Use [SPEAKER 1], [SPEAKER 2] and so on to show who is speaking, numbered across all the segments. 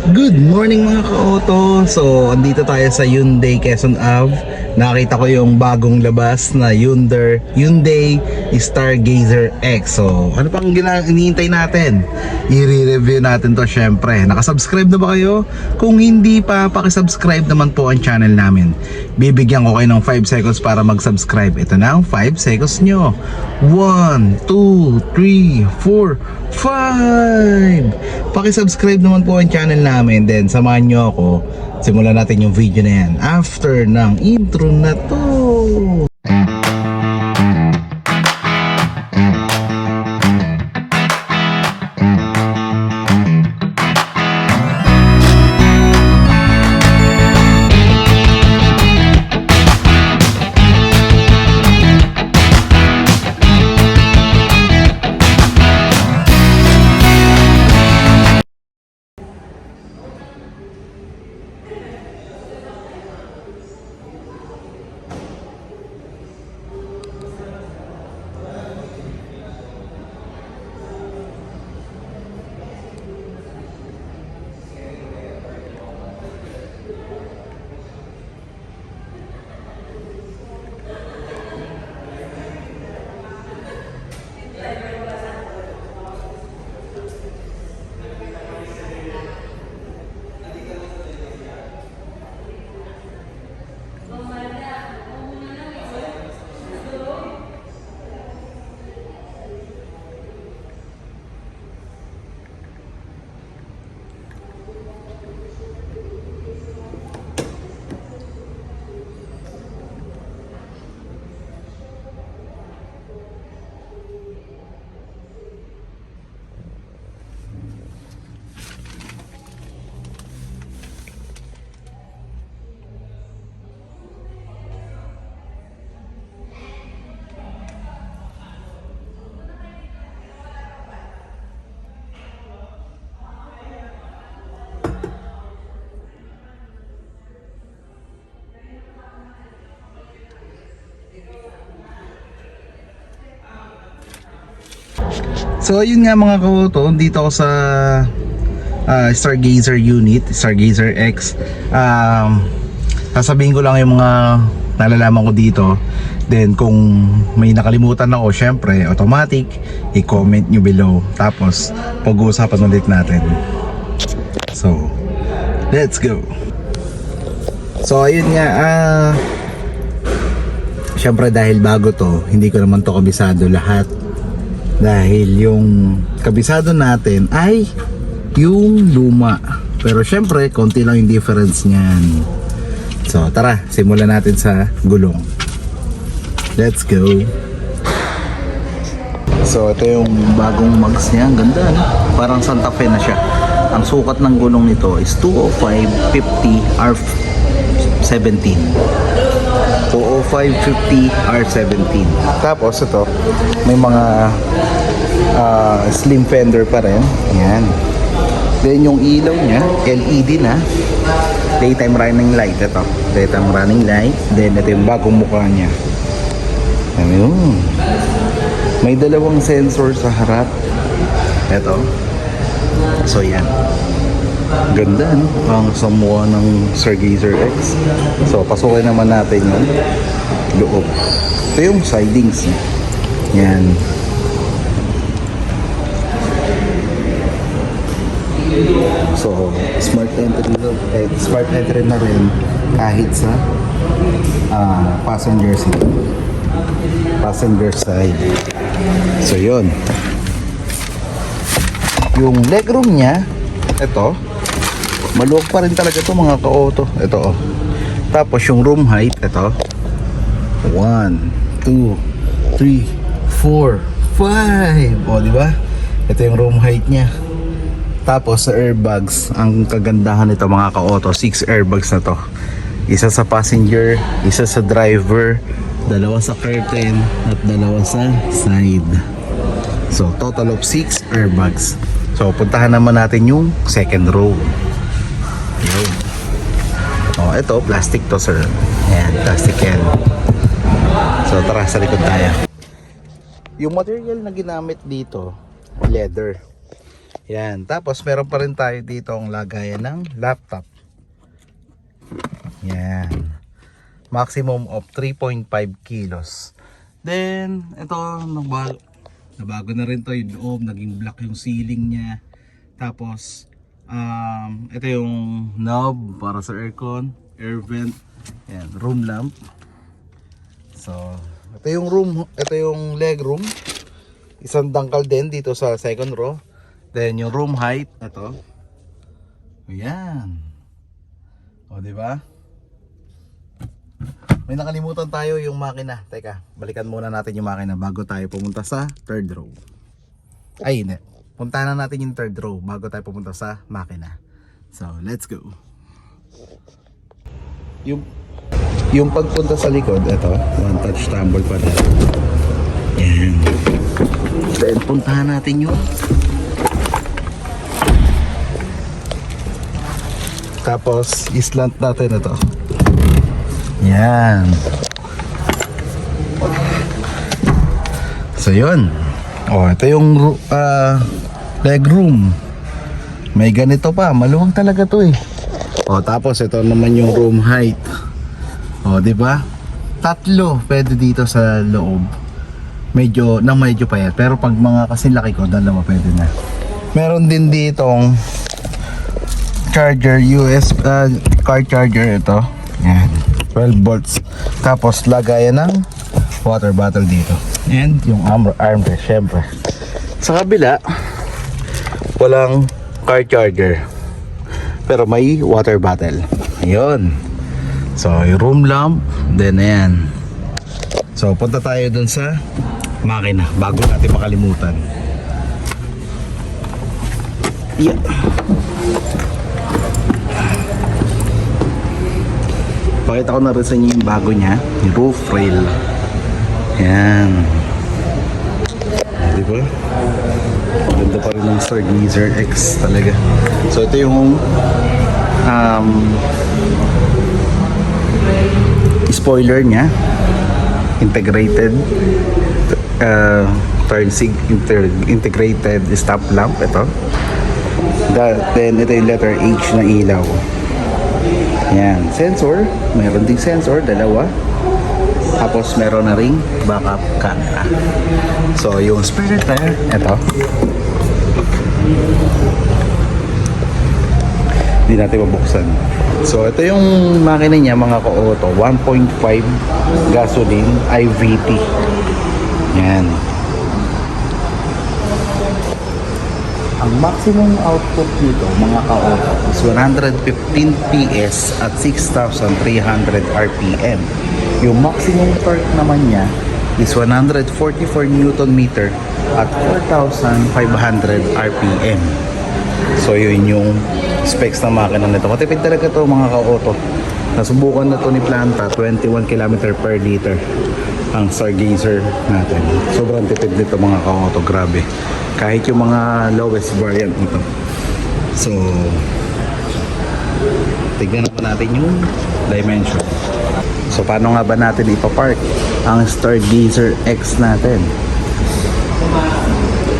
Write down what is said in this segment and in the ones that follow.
[SPEAKER 1] Good morning mga ka-auto. So, andito tayo sa Hyundai Quezon Ave. Nakita ko yung bagong labas na Hyundai Stargazer X. So, ano pang iniintay natin? I-review natin to syempre. Nakasubscribe na ba kayo? Kung hindi pa, pakisubscribe naman po ang channel namin. Bibigyan ko kayo ng 5 seconds para mag-subscribe. Ito na ang 5 seconds nyo. 1, 2, 3, 4, 5. Pakisubscribe naman po ang channel namin. Then samahan nyo ako. Simulan natin yung video na yan after ng intro na to. So ayun nga mga ka-auto, dito ako sa Stargazer unit, Stargazer X. Sasabihin ko lang yung mga nalalaman ko dito. Then kung may nakalimutan ako, syempre automatic i-comment nyo below. Tapos pag-uusapan ulit natin. So let's go. So ayun nga, syempre dahil bago to, hindi ko naman to kabisado lahat. Dahil yung kabisado natin ay yung luma. Pero syempre, konti lang yung difference niyan. So tara, simulan natin sa gulong. Let's go. So ito yung bagong mags niya. Ang ganda, no? Parang Santa Fe na siya. Ang sukat ng gulong nito is 205/50 R17. 205/50 R17. Tapos ito, may mga slim fender pa rin. Yan. Then yung ilaw niya, LED na. Daytime running light. Ito, daytime running light. Then ito yung bagong mukha niya. Ayun. May dalawang sensor sa harap. Ito. So yan. Ganda, no? Ang samuha ng Stargazer X. So pasukin naman natin yung loob. Ito yung sidings. Yan. So smart entry na rin kahit sa passenger seat, passenger side. So yun. Yung legroom niya, ito, maluwag pa rin talaga ito mga ka-auto. Ito, oh. Tapos yung room height, ito, 1, 2, 3, 4, 5. O, diba? Ito yung room height niya. Tapos sa airbags, ang kagandahan nito mga ka-auto, 6 airbags na to. Isa sa passenger, isa sa driver, dalawa sa curtain, at dalawa sa side. So total of 6 airbags. So puntahan naman natin yung second row. Yun. Oh, ito plastic to, sir. Ayan, plastic yan. So tara, sa likod tayo. Yung material na ginamit dito, leather. Yan. Tapos meron pa rin tayo dito ang lagayan ng laptop. Yan. Maximum of 3.5 kilos. Then, ito, nabago na rin to yung loob. Naging black yung ceiling niya. Tapos, ito yung knob para sa aircon, air vent. Yan, room lamp. So, ito yung leg room. Isang dangkal din dito sa second row. Then yung room height, ito. Ayan. O, di ba? May nakalimutan tayo yung makina. Teka, balikan muna natin yung makina bago tayo pumunta sa third row. Ay, hindi. Puntahan na natin yung third row bago tayo pumunta sa makina. So, let's go. Yung pagpunta sa likod, ito, one touch tumble pa din. Yan. Then, puntahan natin yung tapos, islant natin ito. Yan. So, yun. O, ito yung leg room. May ganito pa. Maluwang talaga to eh. O, tapos ito naman yung room height. O, di ba? Tatlo pwede dito sa loob. Medyo payat. Pero pag mga kasing laki ko, dalawa pwede na. Meron din ditong charger, car charger ito. Yan. 12 volts. Tapos lagayan ng water bottle dito. And yung armrest syempre. Sa kabila, walang car charger. Pero may water bottle. Ayun. So, yung room lamp, then ayan. So, punta tayo dun sa makina bago natin makalimutan. Yeah. Pakita ko na rin sa inyo yung bago niya, yung roof rail. Yan. Diba? Ganda pa rin ng Stargazer X talaga. So ito yung spoiler niya, integrated integrated stop lamp ito. Then ito yung letter H na ilaw. Yan, sensor, meron ding sensor, dalawa. Tapos meron na ring backup camera. So yung spare tire, ito. Hindi natin mabuksan. So ito yung makina niya mga ka-auto, 1.5 gasoline IVT. Yan. Ang maximum output nito mga ka-auto is 115 PS at 6,300 RPM. Yung maximum torque naman niya is 144 Newton meter at 4,500 RPM. So yun yung specs ng makina nito. Matipid talaga to mga ka-auto. Nasubukan na to ni Planta, 21 km per liter ang Stargazer natin. Sobrang tipid nito mga ka-auto, grabe. Kahit yung mga lowest variant nito. So, tignan naman natin yung dimension. So, paano nga ba natin ipapark ang Stargazer X natin?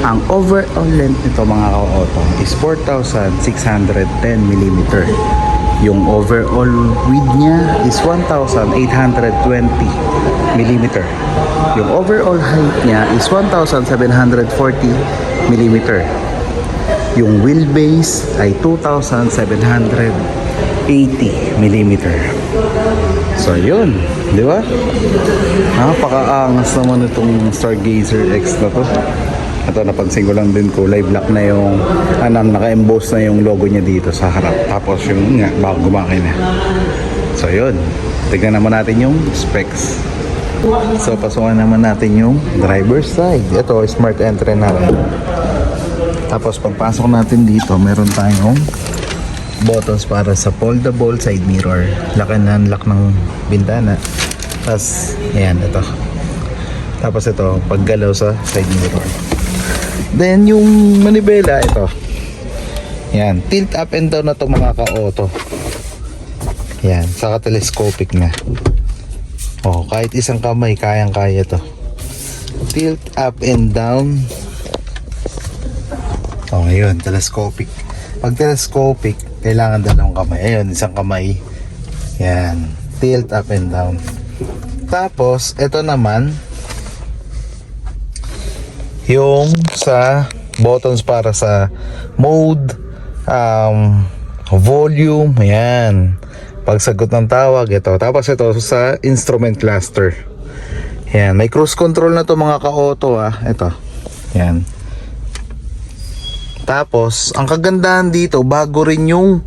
[SPEAKER 1] Ang overall length nito mga ka-auto is 4,610 mm. Yung overall width niya is 1,820 mm. Yung overall height niya is 1,740 mm. Yung wheelbase ay 2,780 mm. So yun, di ba? Napakaangas naman itong Stargazer X na to. Ito, napansin ko lang din, kulay black na yung naka-emboss na yung logo niya dito sa harap. Tapos yung nga, bago gumakina. So yun, tignan naman natin yung specs. So pasukan naman natin yung driver's side. Ito, smart entry na rin. Tapos pagpasok natin dito, meron tayong buttons para sa foldable side mirror. Lock and unlock ng bintana. Tapos, ayan, ito. Tapos ito, paggalaw sa side mirror. Then yung manibela, ito. Yan, tilt up and down na to mga ka-auto. Yan, saka telescopic na. Oh, kahit isang kamay, kayang-kaya to. Tilt up and down. O ngayon, telescopic. Pag telescopic, kailangan dalawang kamay. Ayun, isang kamay. Yan. Tilt up and down. Tapos, ito naman, yung sa buttons para sa mode, volume, yan. Pagsagot ng tawag, ito. Tapos ito sa instrument cluster. Yan, may cruise control na to mga ka-auto Ito. Yan. Tapos, ang kagandahan dito, bago rin yung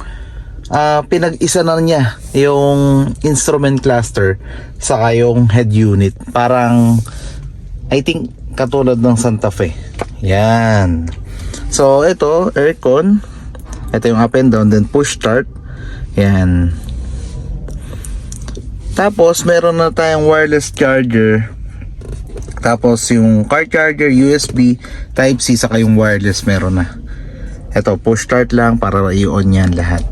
[SPEAKER 1] pinag-isa na niya yung instrument cluster saka yung head unit. Parang, I think, katulad ng Santa Fe. Yan. So, ito, aircon. Ito yung up and down, then push start. Yan. Tapos, meron na tayong wireless charger. Tapos, yung car charger, USB, Type-C, saka yung wireless meron na. Ito, push start lang para i-on yan lahat.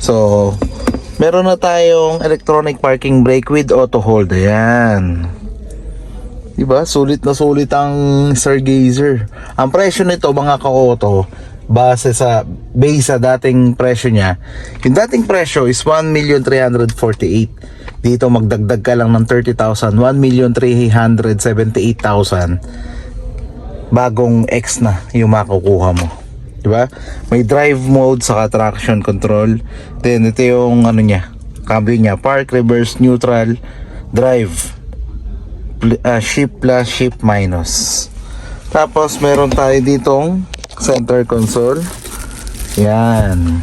[SPEAKER 1] So, meron na tayong electronic parking brake with auto hold. Ayan. Diba? Sulit na sulit ang Stargazer. Ang presyo nito mga ka-auto, base sa dating presyo niya, yung dating presyo is 1,348,000. Dito magdagdag ka lang ng 30,000, 1,378,000. Bagong X na yung makukuha mo. Diba? May drive mode sa traction control. Then ito yung ano niya, cambio niya, park, reverse, neutral, drive, shift plus, shift minus. Tapos meron tayo ditong center console. Yan.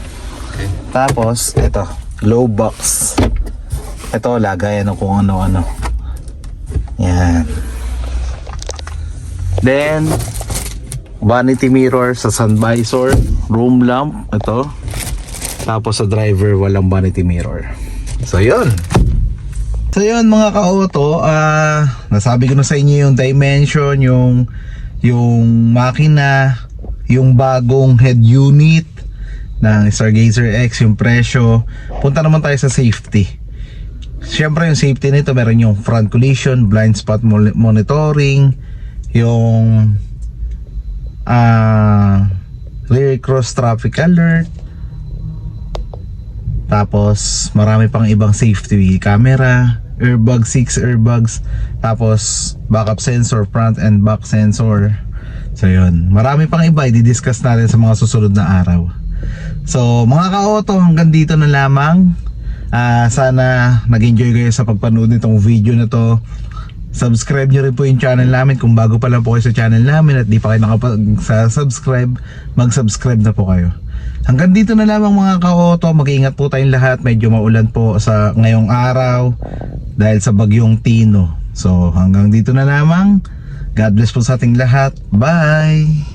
[SPEAKER 1] Tapos ito, low box. Ito lagayan ng kung ano-ano. Yan. Then vanity mirror sa sun visor, room lamp, ito. Tapos sa driver walang vanity mirror. So yun. So yun mga ka-auto, nasabi ko na sa inyo yung dimension, yung makina, yung bagong head unit ng Stargazer X, yung presyo. Punta naman tayo sa safety. Siyempre yung safety nito, meron yung front collision, blind spot monitoring, yung rear cross traffic alert, tapos marami pang ibang safety camera, airbag, 6 airbags, tapos backup sensor, front and back sensor. So yun, marami pang iba, i-discuss natin sa mga susunod na araw. So mga ka-auto, hanggang dito na lamang. Sana nag-enjoy kayo sa pagpanood nitong video na to. Subscribe nyo rin po yung channel namin kung bago pa lang po kayo sa channel namin at di pa kayo nakapag-subscribe, mag-subscribe na po kayo. Hanggang dito na lamang mga ka-auto, mag-iingat po tayong lahat. Medyo maulan po sa ngayong araw dahil sa bagyong Tino. So hanggang dito na lamang. God bless po sa ating lahat. Bye!